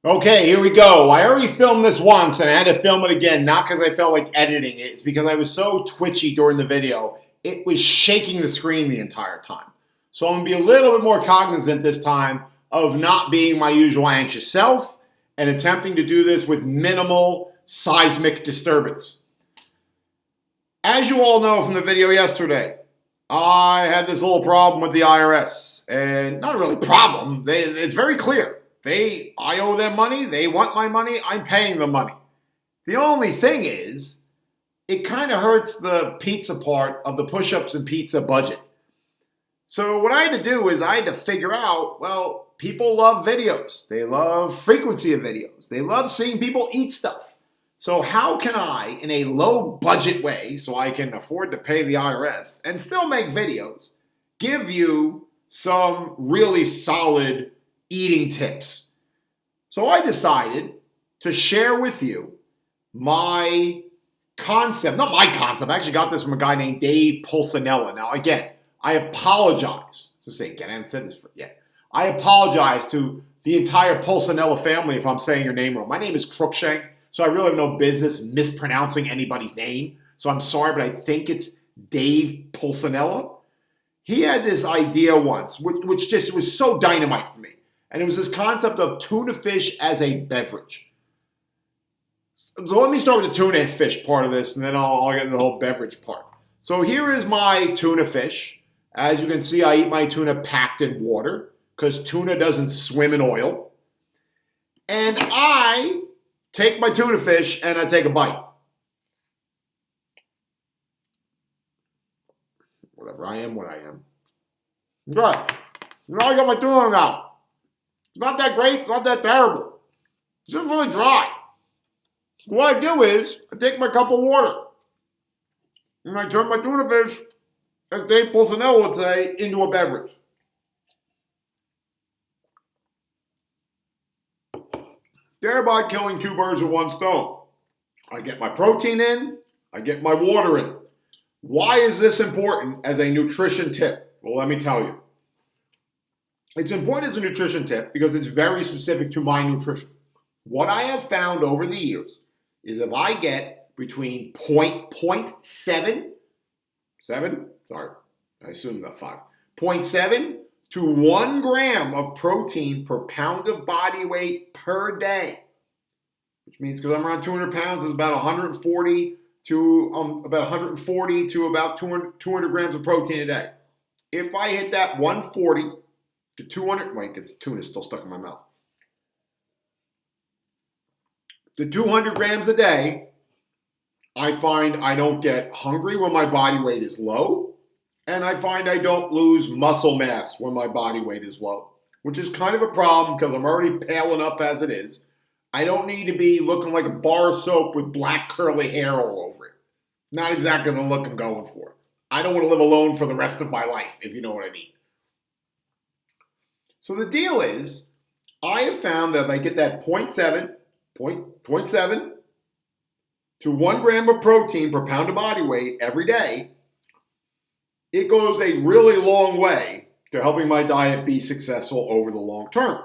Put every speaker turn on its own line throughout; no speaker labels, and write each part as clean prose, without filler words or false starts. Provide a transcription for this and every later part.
Okay, here we go. I already filmed this once and I had to film it again, not because I felt like editing it. It's because I was so twitchy during the video. It was shaking the screen the entire time. So I'm going to be a little bit more cognizant this time of not being my usual anxious self and attempting to do this with minimal seismic disturbance. As you all know from the video yesterday, I had this little problem with the IRS. And not really a problem, it's very clear. I owe them money, they want my money, I'm paying them money. The only thing is, it kind of hurts the pizza part of the push-ups and pizza budget. So what I had to do is I had to figure out, well, people love videos. They love frequency of videos. They love seeing people eat stuff. So how can I, in a low budget way, so I can afford to pay the IRS and still make videos, give you some really solid eating tips? So I decided to share with you my concept, not my concept, I actually got this from a guy named Dave Pulcinella. Now again, I apologize, I haven't said this yet. I apologize to the entire Pulcinella family if I'm saying your name wrong. My name is Shank, so I really have no business mispronouncing anybody's name. So I'm sorry, but I think it's Dave Pulcinella. He had this idea once, which just was so dynamite for me. And it was this concept of tuna fish as a beverage. So let me start with the tuna fish part of this, and then I'll get into the whole beverage part. So here is my tuna fish. As you can see, I eat my tuna packed in water, because tuna doesn't swim in oil. And I take my tuna fish and I take a bite. Whatever, I am what I am. Good. Now I got my tuna out. It's not that great, it's not that terrible. It's just really dry. What I do is, I take my cup of water, and I turn my tuna fish, as Dave Pulcinella would say, into a beverage. Thereby killing two birds with one stone. I get my protein in, I get my water in. Why is this important as a nutrition tip? Well, let me tell you. It's important as a nutrition tip because it's very specific to my nutrition. What I have found over the years is if I get between 0.7 to 1 gram of protein per pound of body weight per day, which means because I'm around 200 pounds, it's about 140 to about 200 grams of protein a day. If I hit that 140 to 200, tuna is still stuck in my mouth. To 200 grams a day, I find I don't get hungry when my body weight is low, and I find I don't lose muscle mass when my body weight is low, which is kind of a problem because I'm already pale enough as it is. I don't need to be looking like a bar of soap with black curly hair all over it. Not exactly the look I'm going for. I don't want to live alone for the rest of my life, if you know what I mean. So the deal is, I have found that if I get that 0.7 to 1 gram of protein per pound of body weight every day, it goes a really long way to helping my diet be successful over the long term.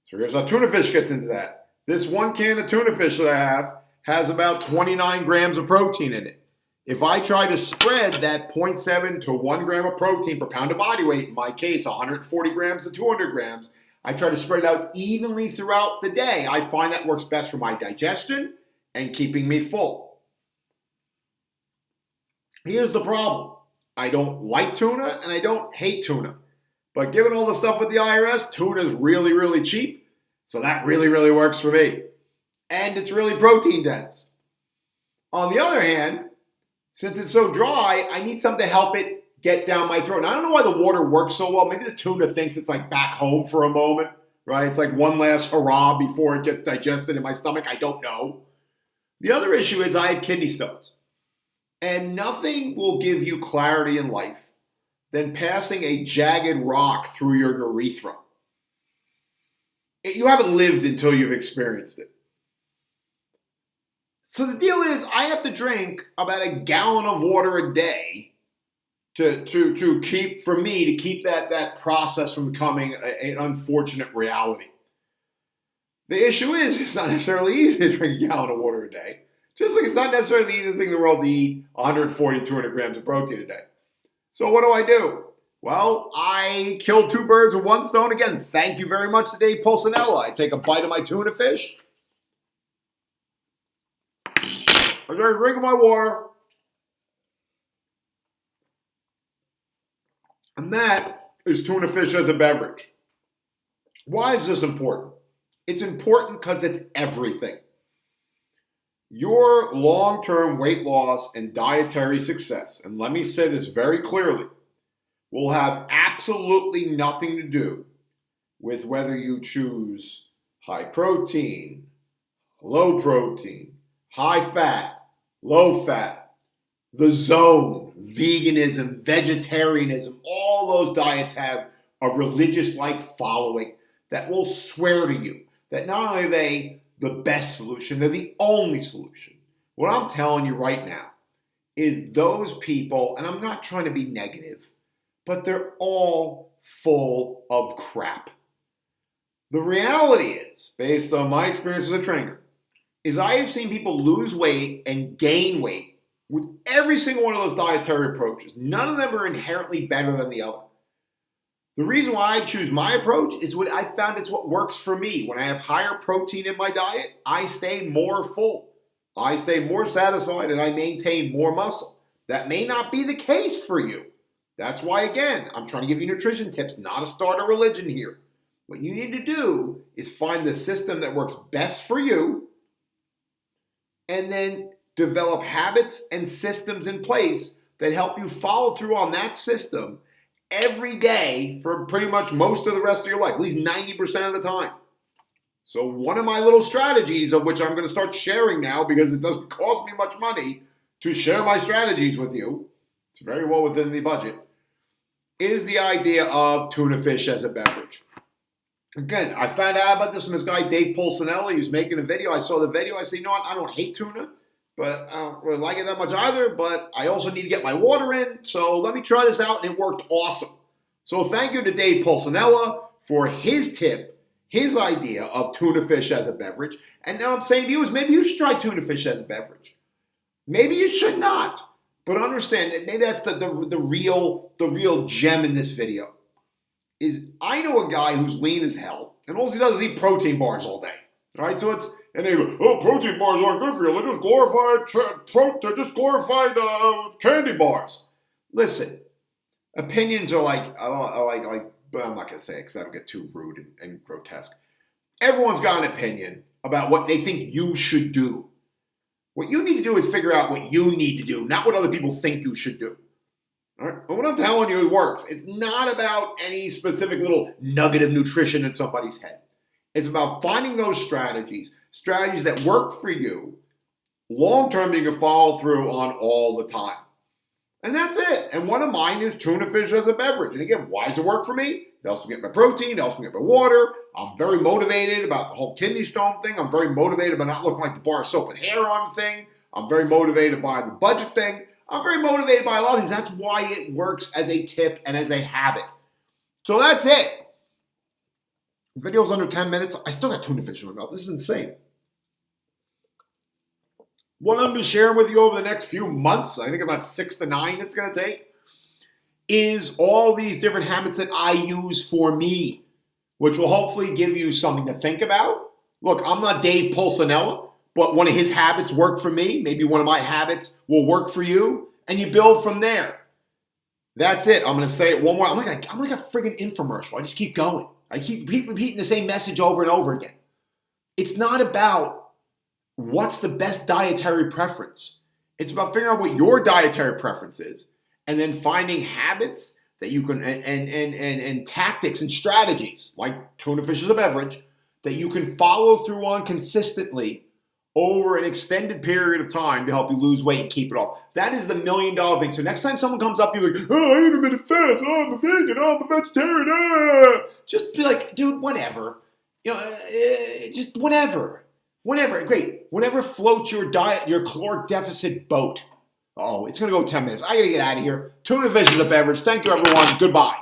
So here's how tuna fish gets into that. This 1 can of tuna fish that I have has about 29 grams of protein in it. If I try to spread that 0.7 to 1 gram of protein per pound of body weight, in my case 140 grams to 200 grams, I try to spread it out evenly throughout the day. I find that works best for my digestion and keeping me full. Here's the problem. I don't like tuna and I don't hate tuna. But given all the stuff with the IRS, tuna is really, really cheap. So that really, really works for me. And it's really protein dense. On the other hand, since it's so dry, I need something to help it get down my throat. And I don't know why the water works so well. Maybe the tuna thinks it's like back home for a moment, right? It's like one last hurrah before it gets digested in my stomach. I don't know. The other issue is I have kidney stones. And nothing will give you clarity in life than passing a jagged rock through your urethra. You haven't lived until you've experienced it. So the deal is, I have to drink about a gallon of water a day to keep that process from becoming an unfortunate reality. The issue is it's not necessarily easy to drink a gallon of water a day. Just like it's not necessarily the easiest thing in the world to eat 140, 200 grams of protein a day. So what do? Well, I killed two birds with one stone. Again, thank you very much to Dave Pulcinella. I take a bite of my tuna fish. I start drinking my water. And that is tuna fish as a beverage. Why is this important? It's important because it's everything. Your long-term weight loss and dietary success, and let me say this very clearly, will have absolutely nothing to do with whether you choose high protein, low protein, high fat, low fat, the zone, veganism, vegetarianism. All those diets have a religious-like following that will swear to you that not only are they the best solution, they're the only solution. What I'm telling you right now is those people, and I'm not trying to be negative, but they're all full of crap. The reality is, based on my experience as a trainer, is I have seen people lose weight and gain weight with every single one of those dietary approaches. None of them are inherently better than the other. The reason why I choose my approach is what I found it's what works for me. When I have higher protein in my diet, I stay more full. I stay more satisfied and I maintain more muscle. That may not be the case for you. That's why, again, I'm trying to give you nutrition tips, not a start a religion here. What you need to do is find the system that works best for you and then develop habits and systems in place that help you follow through on that system every day for pretty much most of the rest of your life, at least 90% of the time. So one of my little strategies, of which I'm going to start sharing now because it doesn't cost me much money to share my strategies with you, it's very well within the budget, is the idea of tuna fish as a beverage. Again, I found out about this from this guy, Dave Pulcinella. He was making a video. I saw the video. I said, you know what? I don't hate tuna, but I don't really like it that much either, but I also need to get my water in, so let me try this out, and it worked awesome. So thank you to Dave Pulcinella for his tip, his idea of tuna fish as a beverage. And now I'm saying to you is maybe you should try tuna fish as a beverage. Maybe you should not, but understand that maybe that's the real gem in this video. Is I know a guy who's lean as hell, and all he does is eat protein bars all day. All right, so it's, and they go, oh, protein bars aren't good for you. They're just glorified candy bars. Listen, opinions are like but I'm not going to say it because that'll get too rude and grotesque. Everyone's got an opinion about what they think you should do. What you need to do is figure out what you need to do, not what other people think you should do. All right? But what I'm telling you, it works. It's not about any specific little nugget of nutrition in somebody's head. It's about finding those strategies that work for you, long-term you can follow through on all the time. And that's it. And one of mine is tuna fish as a beverage. And again, why does it work for me? It helps me get my protein, it helps me get my water. I'm very motivated about the whole kidney stone thing. I'm very motivated about not looking like the bar of soap with hair on thing. I'm very motivated by the budget thing. I'm very motivated by a lot of things. That's why it works as a tip and as a habit. So that's it. Video's under 10 minutes. I still got tuna fish in my mouth. This is insane. What I'm going to be sharing with you over the next few months, I think about 6 to 9 it's going to take, is all these different habits that I use for me, which will hopefully give you something to think about. Look, I'm not Dave Pulcinella, but one of his habits worked for me. Maybe one of my habits will work for you, and you build from there. That's it. I'm going to say it one more. I'm like a friggin' infomercial. I just keep going. I keep repeating the same message over and over again. It's not about what's the best dietary preference. It's about figuring out what your dietary preference is and then finding habits that you can, and tactics and strategies like tuna fish as a beverage that you can follow through on consistently over an extended period of time to help you lose weight and keep it off. That is the $1 million thing. So next time someone comes up, you're like, oh, I intermittent fast, oh, I'm a vegan, oh, I'm a vegetarian, just be like, dude, whatever. You know, just whatever. Whenever, great. Whenever floats your diet, your caloric deficit boat. Oh, it's going to go 10 minutes. I got to get out of here. Tuna fish is a beverage. Thank you, everyone. Goodbye.